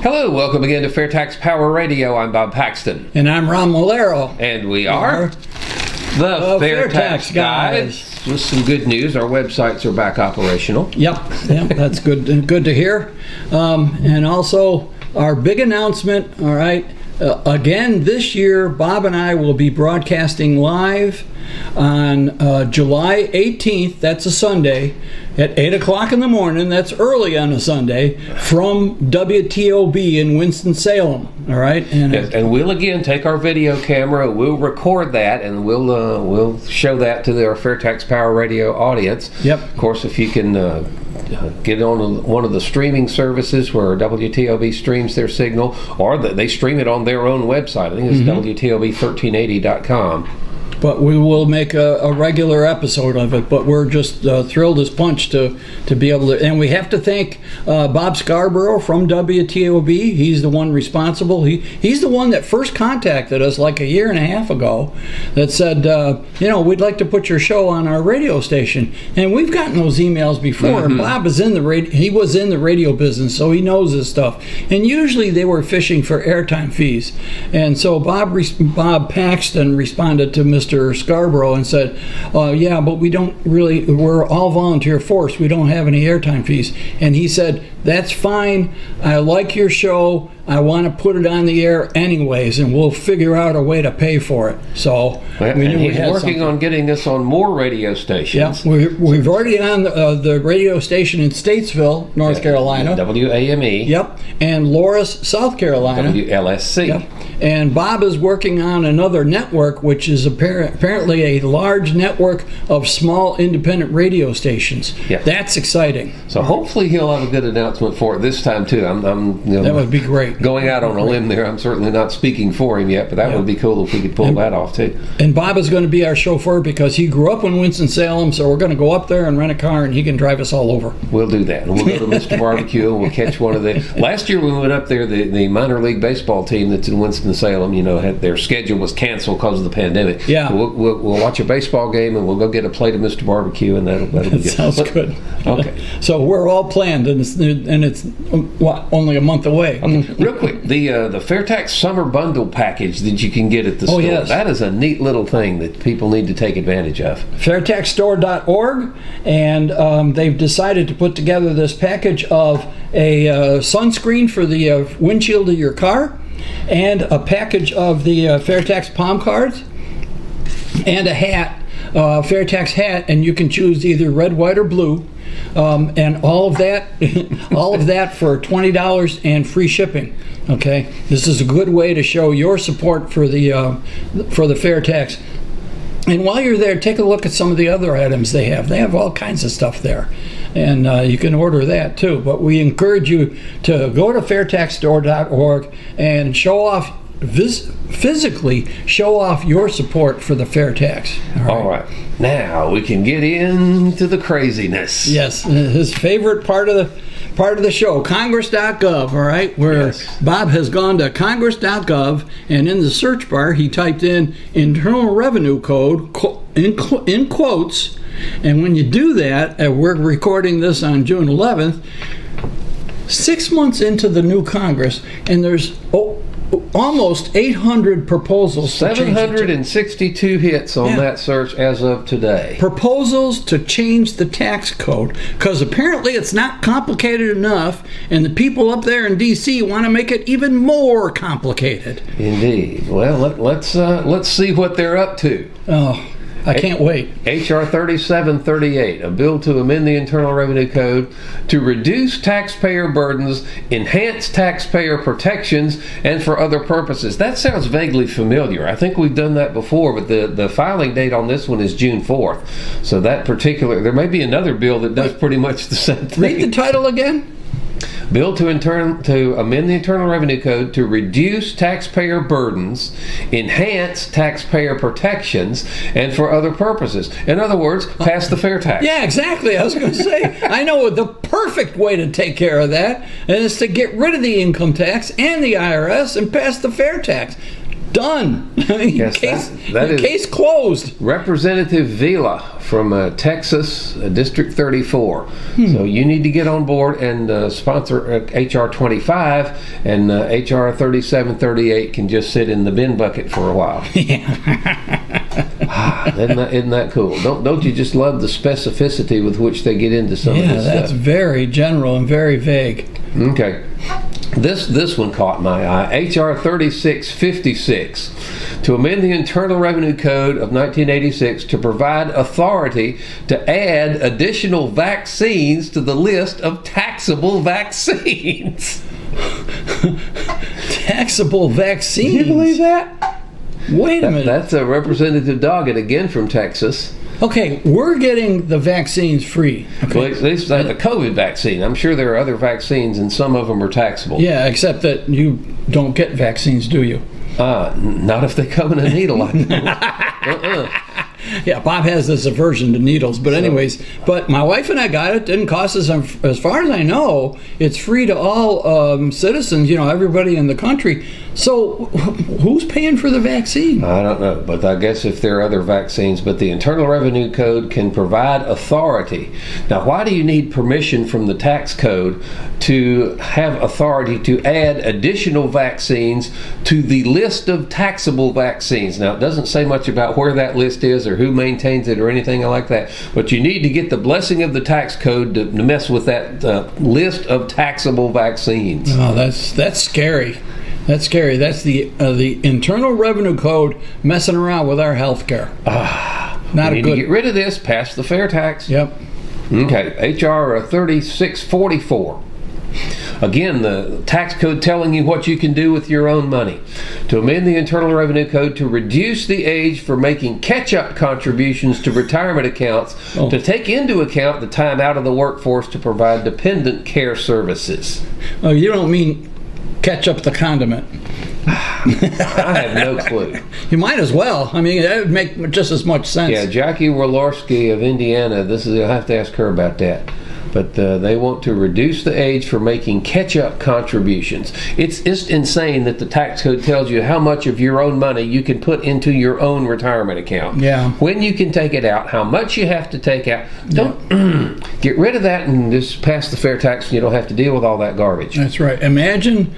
Hello, welcome again to FAIRtax Power Radio. I'm Bob Paxton. And I'm Ron Malero. And we are the FAIRtax Guys. With some good news, our websites are back operational. Yep, that's good to hear. And also, our big announcement, all right, again this year, Bob and I will be broadcasting live on July 18th, that's a Sunday, at 8 o'clock in the morning, that's early on a Sunday, from WTOB in Winston-Salem, all right? And we'll again take our video camera, we'll record that, and we'll show that to our FAIRtax Power Radio audience. Yep. Of course, if you can get on one of the streaming services where WTOB streams their signal, or they stream it on their own website. I think it's WTOB1380.com. But we will make a regular episode of it. But we're just thrilled as punch to be able to. And we have to thank Bob Scarborough from WTOB. He's the one responsible. He's the one that first contacted us like a year and a half ago that said, we'd like to put your show on our radio station. And we've gotten those emails before. And Bob is in he was in the radio business, so he knows this stuff. And usually they were fishing for airtime fees. And so Bob Paxton responded to Mr. Scarborough and said, yeah, but we're all volunteer force. We don't have any airtime fees. And he said, that's fine. I like your show. I want to put it on the air anyways, and we'll figure out a way to pay for it. So he's working on getting us on more radio stations. Yeah, we've already on the radio station in Statesville, North Carolina. WAME. Yep, and Loris, South Carolina. WLSC. Yep. And Bob is working on another network, which is apparently a large network of small independent radio stations. Yeah. That's exciting. So hopefully he'll have a good announcement for it this time too. That would be great. Going out on a limb there. I'm certainly not speaking for him yet, but that would be cool if we could pull that off too. And Bob is going to be our chauffeur because he grew up in Winston-Salem, so we're going to go up there and rent a car and he can drive us all over. We'll do that. And we'll go to Mr. Barbecue and we'll catch one of the... Last year when we went up there, the minor league baseball team that's in Winston-Salem, had their schedule was canceled because of the pandemic. Yeah. So we'll watch a baseball game and we'll go get a plate of Mr. Barbecue and that'll be good. Sounds good. Okay. So we're all planned and it's only a month away. Okay. Real quick, the FAIRtax Summer Bundle package that you can get at the store. Yes. That is a neat little thing that people need to take advantage of. FAIRtaxStore.org, and they've decided to put together this package of a sunscreen for the windshield of your car, and a package of the FAIRtax palm cards, and a hat, FAIRtax hat, and you can choose either red, white, or blue. And all of that for $20 and free shipping. Okay, this is a good way to show your support for the FAIRtax. And while you're there, take a look at some of the other items they have. They have all kinds of stuff there, and you can order that too. But we encourage you to go to FAIRtaxStore.org and show off. Physically show off your support for the FAIRtax. All right. Now we can get into the craziness. Yes, his favorite part of the show, Congress.gov, all right, where Bob has gone to Congress.gov, and in the search bar he typed in Internal Revenue Code in quotes, and when you do that, we're recording this on June 11th, 6 months into the new Congress, and there's almost 800 proposals. 762 hits on that search as of today. Proposals to change the tax code, because apparently it's not complicated enough, and the people up there in D.C. want to make it even more complicated. Indeed. Well, let's see what they're up to. Oh, I can't wait. H.R. 3738, a bill to amend the Internal Revenue Code to reduce taxpayer burdens, enhance taxpayer protections, and for other purposes. That sounds vaguely familiar. I think we've done that before, but the filing date on this one is June 4th. So that there may be another bill that does pretty much the same thing. Read the title again. Bill to amend the Internal Revenue Code to reduce taxpayer burdens, enhance taxpayer protections, and for other purposes. In other words, pass the FAIRtax. Yeah, exactly. I was going to say, I know the perfect way to take care of that, and it's to get rid of the income tax and the IRS and pass the FAIRtax. Done. Yes, that is case closed. Representative Vila from Texas, District 34. So you need to get on board and sponsor HR 25, and HR 3738 can just sit in the bin bucket for a while. Isn't that cool? Don't you just love the specificity with which they get into some of this stuff? Yeah, that's very general and very vague. Okay. This one caught my eye. H.R. 3656, to amend the Internal Revenue Code of 1986 to provide authority to add additional vaccines to the list of taxable vaccines. Taxable vaccines? Can you believe that? Wait a minute. That's a Representative Doggett, again from Texas. Okay, we're getting the vaccines free. Okay. Well, at least the COVID vaccine. I'm sure there are other vaccines, and some of them are taxable. Yeah, except that you don't get vaccines, do you? Not if they come in a needle. I Yeah, Bob has this aversion to needles. But anyways, but my wife and I got it. Didn't cost us, as far as I know, it's free to all citizens, everybody in the country. So who's paying for the vaccine? I don't know, but I guess if there are other vaccines, but the Internal Revenue Code can provide authority. Now, why do you need permission from the tax code to have authority to add additional vaccines to the list of taxable vaccines? Now, it doesn't say much about where that list is or who maintains it or anything like that, but you need to get the blessing of the tax code to mess with that list of taxable vaccines. Oh, that's scary. That's scary. That's the Internal Revenue Code messing around with our health care. Not a good. To get rid of this, pass the fair tax. Yep. Okay, H.R. 3644. Again, the tax code telling you what you can do with your own money. To amend the Internal Revenue Code to reduce the age for making catch-up contributions to retirement accounts to take into account the time out of the workforce to provide dependent care services. Oh, you don't mean ketchup the condiment? I have no clue. You might as well. I mean, that would make just as much sense. Yeah, Jackie Walorski of Indiana, I'll have to ask her about that. But they want to reduce the age for making catch-up contributions. It's insane that the tax code tells you how much of your own money you can put into your own retirement account. Yeah. When you can take it out, how much you have to take out. Don't get rid of that and just pass the fair tax, and you don't have to deal with all that garbage. That's right. Imagine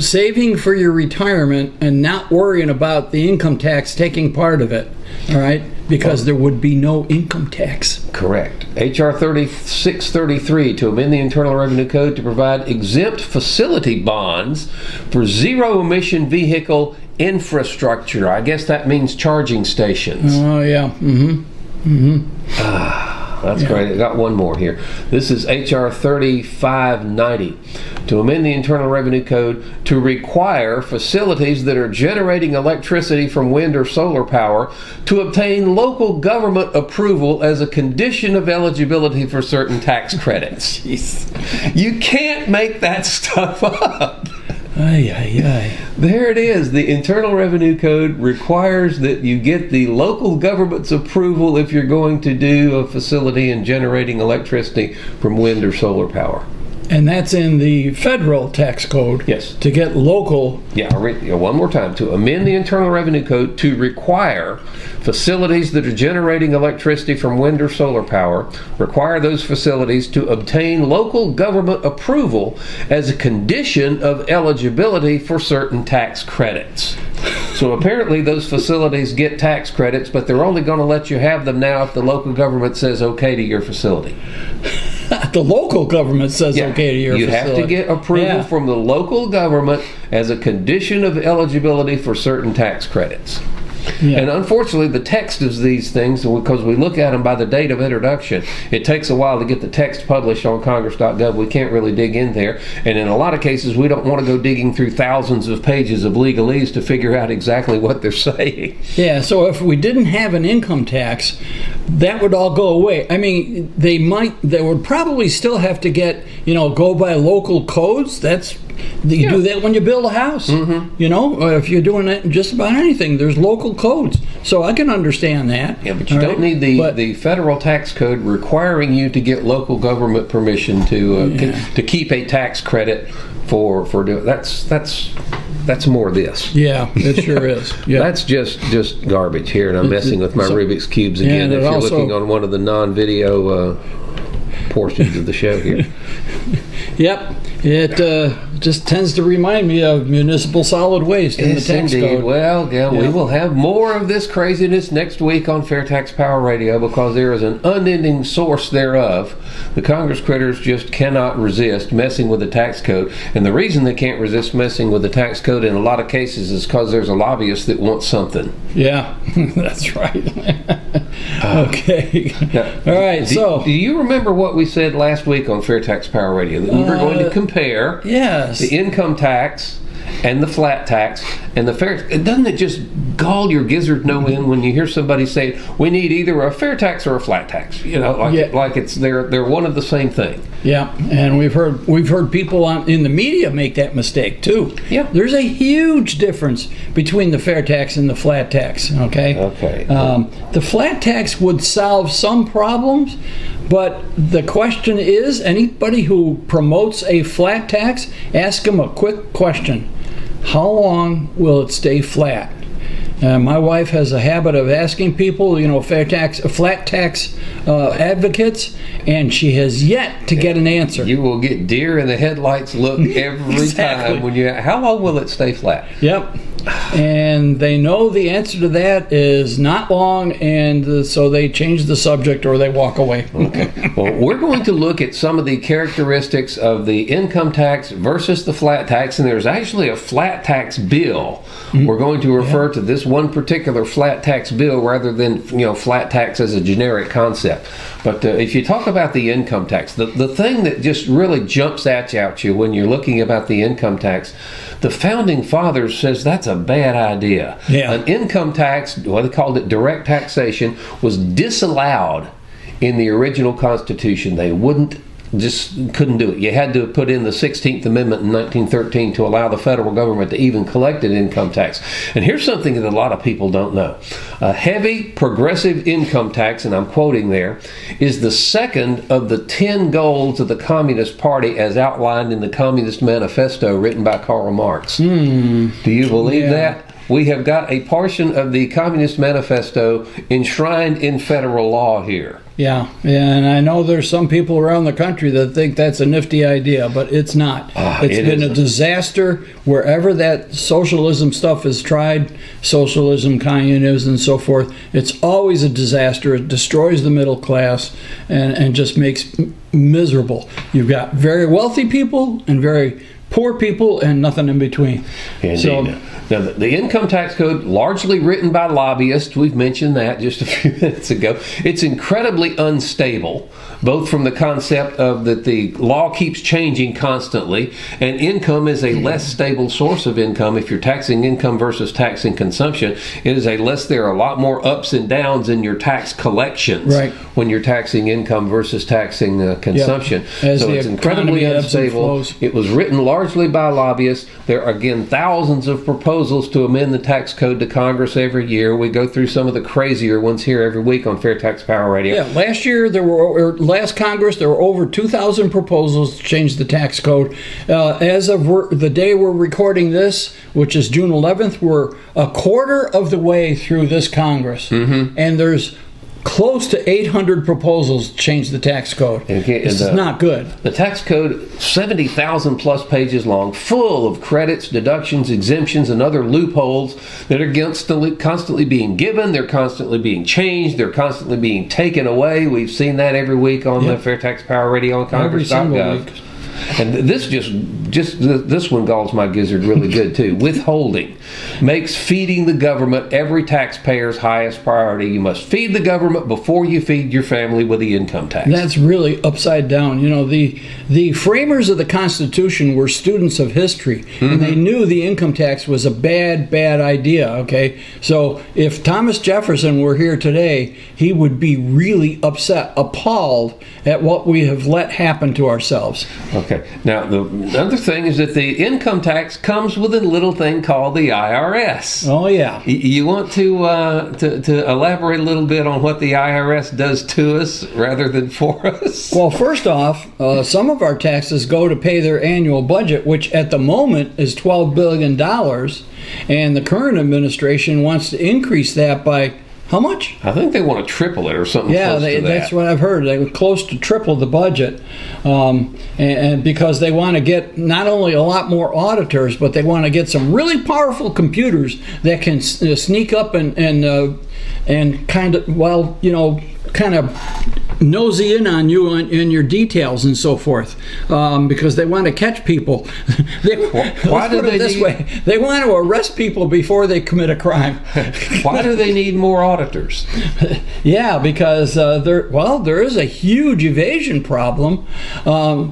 saving for your retirement and not worrying about the income tax taking part of it. All right? Because there would be no income tax. Correct. H.R. 3633, to amend the Internal Revenue Code to provide exempt facility bonds for zero-emission vehicle infrastructure. I guess that means charging stations. Oh, yeah. That's great. I got one more here. This is H.R. 3590, to amend the Internal Revenue Code to require facilities that are generating electricity from wind or solar power to obtain local government approval as a condition of eligibility for certain tax credits. Jeez. You can't make that stuff up. Ay, ay, ay. There it is. The Internal Revenue Code requires that you get the local government's approval if you're going to do a facility and generating electricity from wind or solar power. And that's in the federal tax code. Yes. To get local. Yeah, I'll read one more time. To amend the Internal Revenue Code to require facilities that are generating electricity from wind or solar power, require those facilities to obtain local government approval as a condition of eligibility for certain tax credits. So apparently those facilities get tax credits, but they're only going to let you have them now if the local government says okay to your facility. The local government says okay to your facility. You have to get approval from the local government as a condition of eligibility for certain tax credits. Yeah. And unfortunately, the text of these things, because we look at them by the date of introduction, it takes a while to get the text published on Congress.gov. We can't really dig in there. And in a lot of cases, we don't want to go digging through thousands of pages of legalese to figure out exactly what they're saying. Yeah, so if we didn't have an income tax, that would all go away. I mean, they would probably still have to get, go by local codes. You do that when you build a house. If you're doing it just about anything, there's local codes. So I can understand that. Yeah, but you don't need the federal tax code requiring you to get local government permission to keep a tax credit for doing that's more of this. Yeah, it sure is. Yeah. That's just garbage here, and I'm messing with my Rubik's Cubes again. If you're looking on one of the non-video portions of the show here. Yep, it just tends to remind me of municipal solid waste in the tax code. Well, we will have more of this craziness next week on FAIRtax Power Radio because there is an unending source thereof. The Congress critters just cannot resist messing with the tax code, and the reason they can't resist messing with the tax code in a lot of cases is because there's a lobbyist that wants something. Yeah, that's right. Okay. Now, all right. Do you remember what we said last week on FAIRtax Power Radio? That we were going to compare the income tax and the flat tax and the fair. Doesn't it just gall your gizzard no end when you hear somebody say we need either a fair tax or a flat tax? Like it's they're one of the same thing. Yeah, and we've heard people in the media make that mistake too. Yeah, there's a huge difference between the fair tax and the flat tax. Okay. The flat tax would solve some problems, but the question is, anybody who promotes a flat tax, ask them a quick question: how long will it stay flat? My wife has a habit of asking people, flat tax advocates, and she has yet to get an answer. You will get deer in the headlights look every time when how long will it stay flat? Yep. And they know the answer to that is not long, and so they change the subject or they walk away. Okay. Well, we're going to look at some of the characteristics of the income tax versus the flat tax, and there's actually a flat tax bill. We're going to refer to this one particular flat tax bill rather than flat tax as a generic concept. But if you talk about the income tax, the thing that just really jumps at you when you're looking about the income tax, the founding fathers says that's a bad idea. Yeah. An income tax, what they called it direct taxation, was disallowed in the original Constitution. They couldn't do it. You had to put in the 16th Amendment in 1913 to allow the federal government to even collect an income tax. And here's something that a lot of people don't know. A heavy progressive income tax, and I'm quoting there, is the second of the 10 goals of the Communist Party as outlined in the Communist Manifesto written by Karl Marx. Do you believe that? We have got a portion of the Communist Manifesto enshrined in federal law here. Yeah, and I know there's some people around the country that think that's a nifty idea, but it's not. It's been a disaster wherever that socialism stuff is tried, socialism, communism, and so forth. It's always a disaster. It destroys the middle class and just makes miserable. You've got very wealthy people and very poor people and nothing in between. Indeed. Now, the income tax code, largely written by lobbyists, we've mentioned that just a few minutes ago. It's incredibly unstable, both from the concept of that the law keeps changing constantly, and income is a less stable source of income. If you're taxing income versus taxing consumption, there are a lot more ups and downs in your tax collections when you're taxing income versus taxing consumption. Yep. So it's incredibly unstable. It was written largely by lobbyists. There are, again, thousands of proposals to amend the tax code to Congress every year. We go through some of the crazier ones here every week on FAIRtax Power Radio. Yeah, last Congress, there were over 2,000 proposals to change the tax code. As of the day we're recording this, which is June 11th, we're a quarter of the way through this Congress. And there's close to 800 proposals to change the tax code. This is not good. The tax code, 70,000 plus pages long, full of credits, deductions, exemptions, and other loopholes that are constantly being given. They're constantly being changed. They're constantly being taken away. We've seen that every week on the FAIRtax Power Radio on Congress.gov. And this one galls my gizzard really good too. Withholding makes feeding the government every taxpayer's highest priority. You must feed the government before you feed your family with the income tax. That's really upside down. You know, the framers of the Constitution were students of history, and they knew the income tax was a bad idea, okay? So if Thomas Jefferson were here today, he would be really upset, appalled at what we have let happen to ourselves. Okay. Now, the other thing is that the income tax comes with a little thing called the IRS. Oh, yeah. You want to elaborate a little bit on what the IRS does to us rather than for us? Well, first off, some of our taxes go to pay their annual budget, which at the moment is $12 billion, and the current administration wants to increase that by how much? I think they want to triple it or something close to that. That's what I've heard. They were close to triple the budget, and because they want to get not only a lot more auditors, but they want to get some really powerful computers that can sneak up and kind of nosy in on you and your details and so forth, because they want to catch people. They want to arrest people before they commit a crime. Why do they need more auditors? Yeah, because there is a huge evasion problem,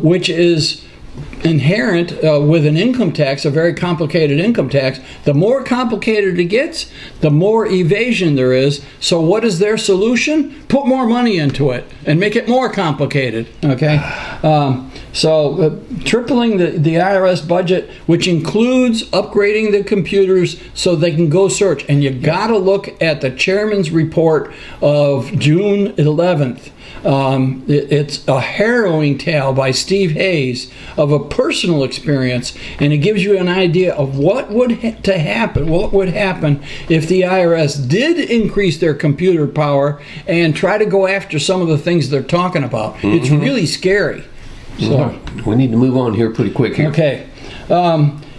which is inherent with an income tax, a very complicated income tax. The more complicated it gets, the more evasion there is. So what is their solution? Put more money into it and make it more complicated. Okay, so tripling the IRS budget, which includes upgrading the computers so they can go search. And you got to look at the chairman's report of June 11th. It's a harrowing tale by Steve Hayes of a personal experience, and it gives you an idea of what would happen if the IRS did increase their computer power and try to go after some of the things they're talking about. It's really scary. So we need to move on here pretty quick here. Okay.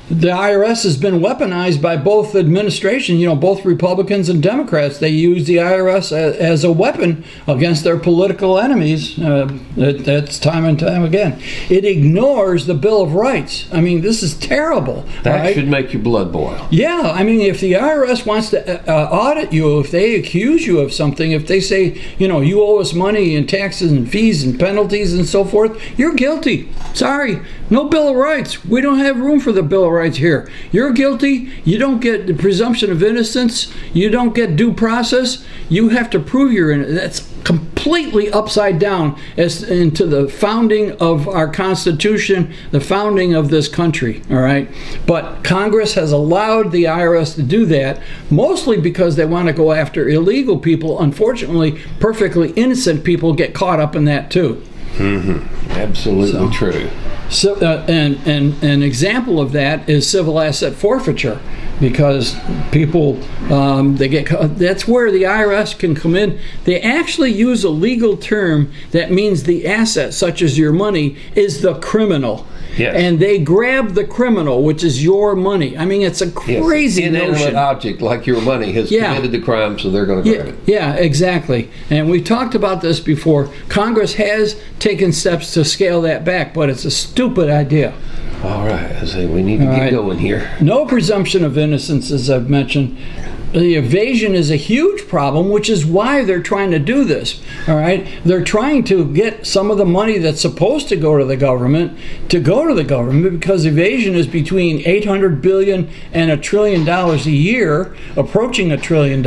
The IRS has been weaponized by both administrations, both Republicans and Democrats. They use the IRS as a weapon against their political enemies. That's time and time again. It ignores the Bill of Rights. I mean, this is terrible. That should make your blood boil. Yeah, I mean, if the IRS wants to audit you, if they accuse you of something, if they say, you owe us money and taxes and fees and penalties and so forth, you're guilty. Sorry, no Bill of Rights. We don't have room for the Bill of Rights here. You're guilty. You don't get the presumption of innocence. You don't get due process. You have to prove you're innocent. That's completely upside down as into the founding of our Constitution, the founding of this country. All right, but Congress has allowed the IRS to do that, mostly because they want to go after illegal people. Unfortunately, perfectly innocent people get caught up in that too. Absolutely true. So, and an example of that is civil asset forfeiture, because people that's where the IRS can come in. They actually use a legal term that means the asset, such as your money, is the criminal. Yes. And they grab the criminal, which is your money. I mean, it's a crazy notion. Inanimate object like your money has committed the crime, so they're going to grab it. Yeah, exactly. And we talked about this before. Congress has taken steps to scale that back, but it's a stupid idea. All right, I say we need to get going here. No presumption of innocence, as I've mentioned. The evasion is a huge problem, which is why they're trying to do this. All right, they're trying to get some of the money that's supposed to go to the government because evasion is between $800 billion and $1 trillion a year, approaching $1 trillion,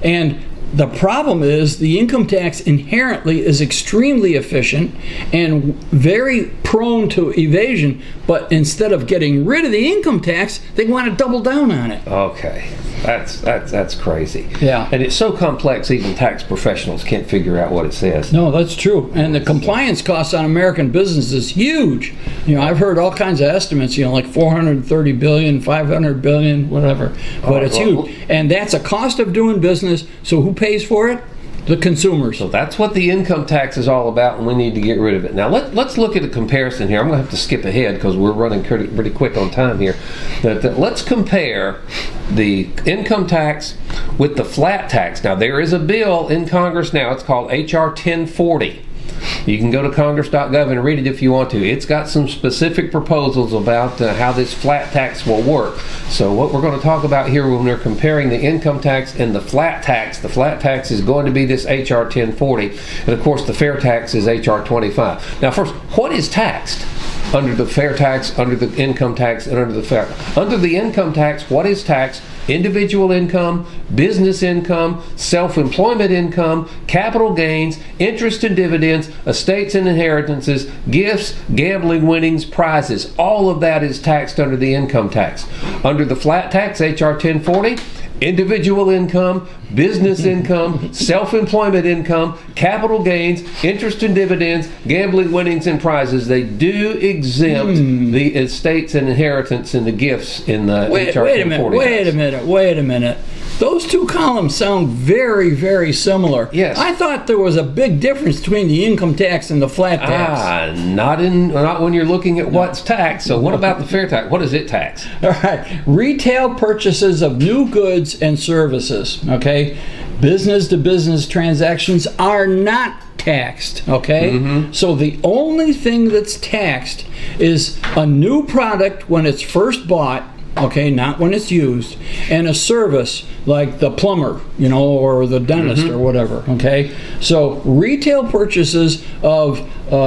and the problem is the income tax inherently is extremely efficient and very prone to evasion, but instead of getting rid of the income tax, they want to double down on it. Okay. That's crazy. Yeah. And it's so complex even tax professionals can't figure out what it says. No, that's true. And the compliance costs on American business is huge. I've heard all kinds of estimates, like 430 billion, 500 billion, whatever. But it's huge. And that's a cost of doing business. So who pays for it? The consumers. So that's what the income tax is all about, and we need to get rid of it. Now let's look at a comparison here. I'm going to have to skip ahead because we're running pretty quick on time here. But let's compare the income tax with the flat tax. Now there is a bill in Congress now. It's called H.R. 1040. You can go to congress.gov and read it if you want to. It's got some specific proposals about how this flat tax will work. So what we're going to talk about here when we're comparing the income tax and the flat tax is going to be this H.R. 1040. And of course, the fair tax is H.R. 25. Now first, what is taxed under the fair tax, under the income tax, and under the fair? Under the income tax, what is taxed? Individual income, business income, self-employment income, capital gains, interest and dividends, estates and inheritances, gifts, gambling winnings, prizes. All of that is taxed under the income tax. Under the flat tax, H.R. 1040, individual income, business income, self-employment income, capital gains, interest and dividends, gambling winnings, and prizes. They do exempt the estates and inheritance and the gifts in the H.R. 1040. Wait a minute. Those two columns sound very, very similar. Yes. I thought there was a big difference between the income tax and the flat tax. Not when you're looking at what's taxed. So what about the fair tax? What does it tax? All right. Retail purchases of new goods and services. Okay. Business to business transactions are not taxed. Okay. So the only thing that's taxed is a new product when it's first bought. Okay, not when it's used, and a service like the plumber, or the dentist or whatever. Okay, so retail purchases of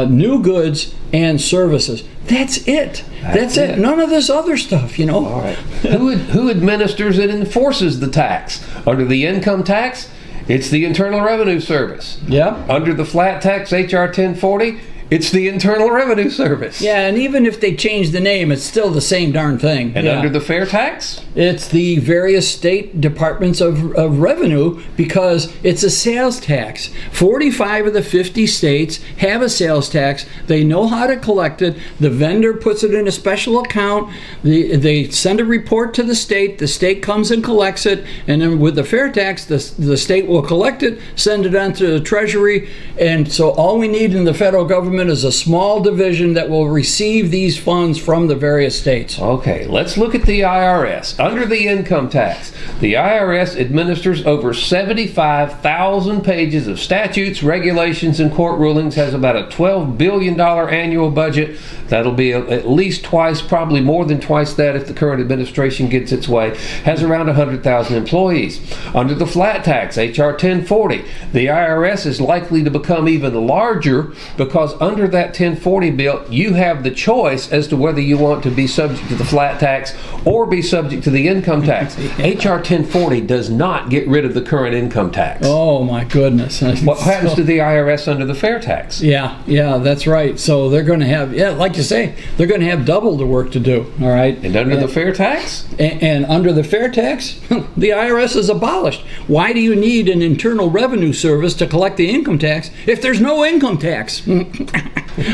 new goods and services. That's it. That's it. None of this other stuff. All right. Who administers and enforces the tax? Under the income tax, it's the Internal Revenue Service. Yeah. Under the flat tax, H.R. 1040. It's the Internal Revenue Service. Yeah, and even if they change the name, it's still the same darn thing. And under the fair tax? It's the various state departments of revenue, because it's a sales tax. 45 of the 50 states have a sales tax. They know how to collect it. The vendor puts it in a special account. They send a report to the state comes and collects it, and then with the fair tax, the state will collect it, send it on to the Treasury, and so all we need in the federal government is a small division that will receive these funds from the various states. Okay, let's look at the IRS. Under the income tax, the IRS administers over 75,000 pages of statutes, regulations, and court rulings, has about a $12 billion annual budget. That'll be at least twice, probably more than twice that if the current administration gets its way. Has around 100,000 employees. Under the flat tax, H.R. 1040, the IRS is likely to become even larger, because under that 1040 bill, you have the choice as to whether you want to be subject to the flat tax or be subject to the income tax. H.R. 1040 does not get rid of the current income tax. Oh my goodness. What happens to the IRS under the fair tax? Yeah, that's right. So they're going to have, like you say, they're going to have double the work to do. All right. And under the fair tax? And under the fair tax, the IRS is abolished. Why do you need an Internal Revenue Service to collect the income tax if there's no income tax?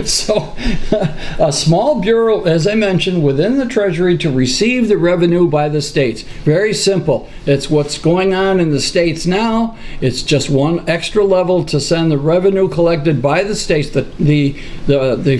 So, a small bureau, as I mentioned, within the Treasury to receive the revenue by the states. Very simple. It's what's going on in the states now. It's just one extra level to send the revenue collected by the states, the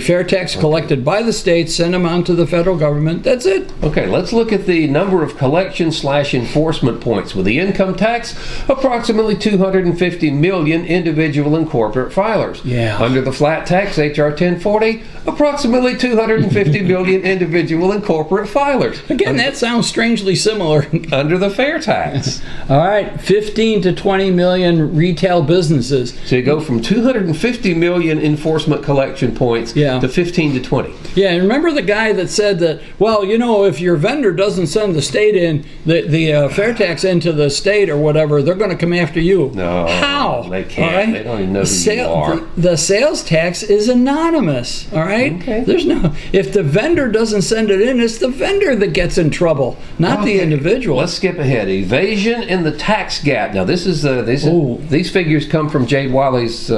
fair tax collected by the states, send them on to the federal government. That's it. Okay, let's look at the number of collection/enforcement points. With the income tax, approximately 250 million individual and corporate filers. Yeah. Under the flat tax, H.R. 1040, approximately 250 million individual and corporate filers. Again, that sounds strangely similar. Under the fair tax. All right, 15 to 20 million retail businesses. So you go from 250 million enforcement collection points to 15 to 20. Yeah, and remember the guy that said that, well, if your vendor doesn't send the state in, the fair tax into the state or whatever, they're going to come after you. No. How? They can't. Right? They don't even know who you are. The sales tax is anonymous, all right? Okay. If the vendor doesn't send it in, it's the vendor that gets in trouble, not the individual. Let's skip ahead. Evasion and the tax gap. Now, these figures come from Jade Wiley's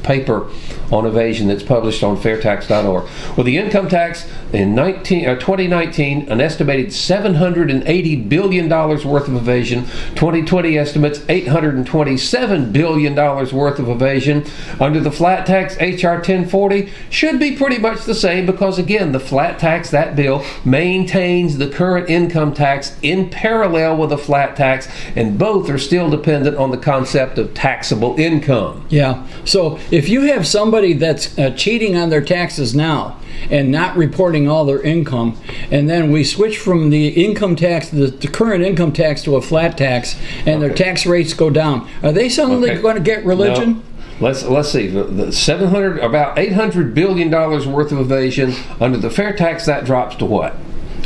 paper on evasion that's published on FAIRtax.org. Well, the income tax in 2019, an estimated $780 billion worth of evasion. 2020 estimates $827 billion worth of evasion. Under the flat tax, H.R. 1040 should be pretty much the same, because again, the flat tax, that bill, maintains the current income tax in parallel with the flat tax, and both are still dependent on the concept of taxable income. Yeah. So if you have somebody somebody that's cheating on their taxes now and not reporting all their income, and then we switch from the income tax, the current income tax, to a flat tax, and their tax rates go down, are they suddenly going to get religion? No. Let's see. The 700, about $800 billion worth of evasion under the fair tax, that drops to what?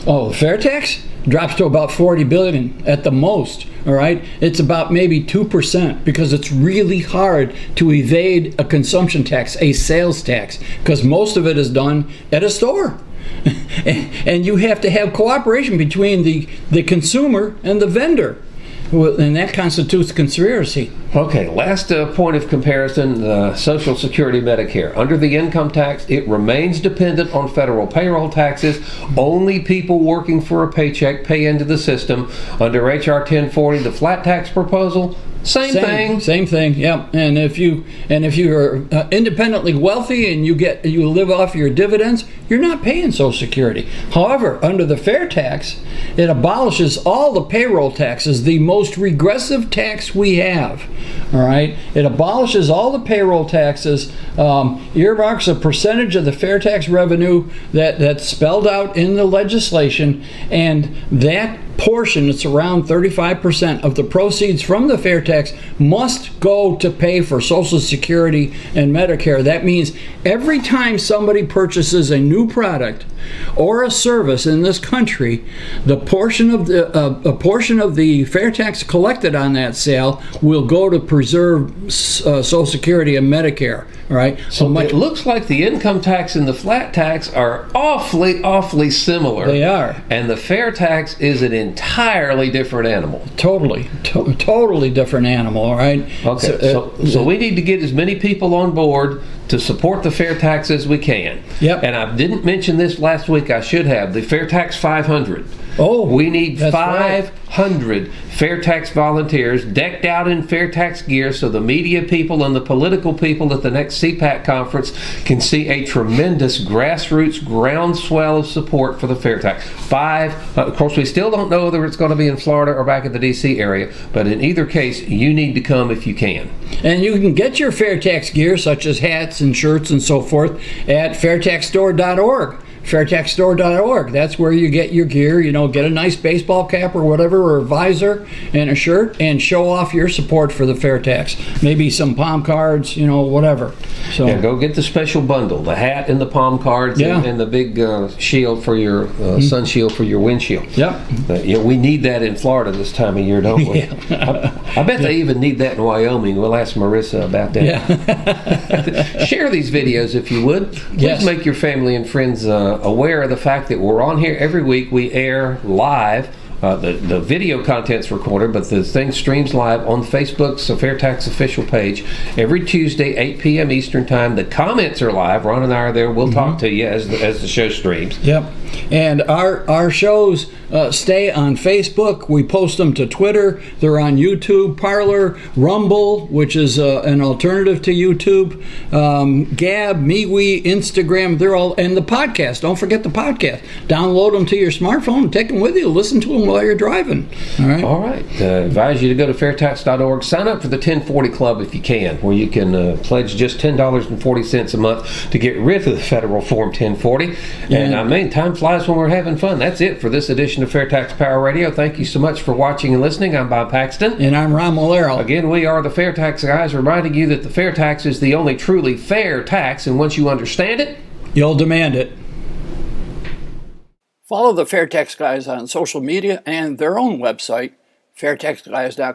Oh, the fair tax drops to about 40 billion at the most. All right, it's about maybe 2%, because it's really hard to evade a consumption tax, a sales tax, because most of it is done at a store. And you have to have cooperation between the consumer and the vendor. And that constitutes conspiracy. Okay, last point of comparison, Social Security, Medicare. Under the income tax, it remains dependent on federal payroll taxes. Only people working for a paycheck pay into the system. Under H.R. 1040, the flat tax proposal, same thing. Same thing. Yep. And if you're independently wealthy and you live off your dividends, you're not paying Social Security. However, under the fair tax, it abolishes all the payroll taxes, the most regressive tax we have. All right. It abolishes all the payroll taxes, earmarks a percentage of the fair tax revenue that's spelled out in the legislation, and that portion, it's around 35% of the proceeds from the fair tax, must go to pay for Social Security and Medicare. That means every time somebody purchases a new product or a service in this country, the portion of a portion of the fair tax collected on that sale will go to preserve Social Security and Medicare. All right. So it looks like the income tax and the flat tax are awfully similar. They are. And the fair tax is an entirely different animal. Totally different animal. All right. Okay. So we need to get as many people on board to support the fair tax as we can. Yep. And I didn't mention this last week. I should have. The fair tax 500. Oh, we need 500 right. fair tax volunteers decked out in fair tax gear, so the media people and the political people at the next CPAC conference can see a tremendous grassroots groundswell of support for the fair tax. Of course, we still don't know whether it's going to be in Florida or back in the D.C. area, but in either case, you need to come if you can. And you can get your fair tax gear, such as hats and shirts and so forth, at fairtaxstore.org. fairtaxstore.org. That's where you get your gear. Get a nice baseball cap or whatever, or a visor and a shirt, and show off your support for the fair tax. Maybe some palm cards, whatever. So yeah, go get the special bundle: the hat and the palm cards, and the big shield for your sun shield for your windshield. Yep. We need that in Florida this time of year, don't we? Yeah. I bet they even need that in Wyoming. We'll ask Marissa about that. Yeah. Share these videos if you would. Please make your family and friends aware of the fact that we're on here every week. We air live. The video content's recorded, but the thing streams live on Facebook's FAIRtax official page every Tuesday, 8 p.m. Eastern Time. The comments are live. Ron and I are there. We'll talk to you as the show streams. Yep. And our shows stay on Facebook. We post them to Twitter. They're on YouTube, Parler, Rumble, which is an alternative to YouTube, Gab, MeWe, Instagram. They're all, and the podcast. Don't forget the podcast. Download them to your smartphone and take them with you. Listen to them while you're driving. All right. Advise you to go to fairtax.org. Sign up for the 1040 Club if you can, where you can pledge just $10.40 a month to get rid of the federal Form 1040. And time flies when we're having fun. That's it for this edition of FAIRtax Power Radio. Thank you so much for watching and listening. I'm Bob Paxton. And I'm Ron Malero. Again, we are the FAIRtax Guys, reminding you that the fair tax is the only truly fair tax, and once you understand it, you'll demand it. Follow the FAIRtax Guys on social media and their own website, fairtaxguys.com.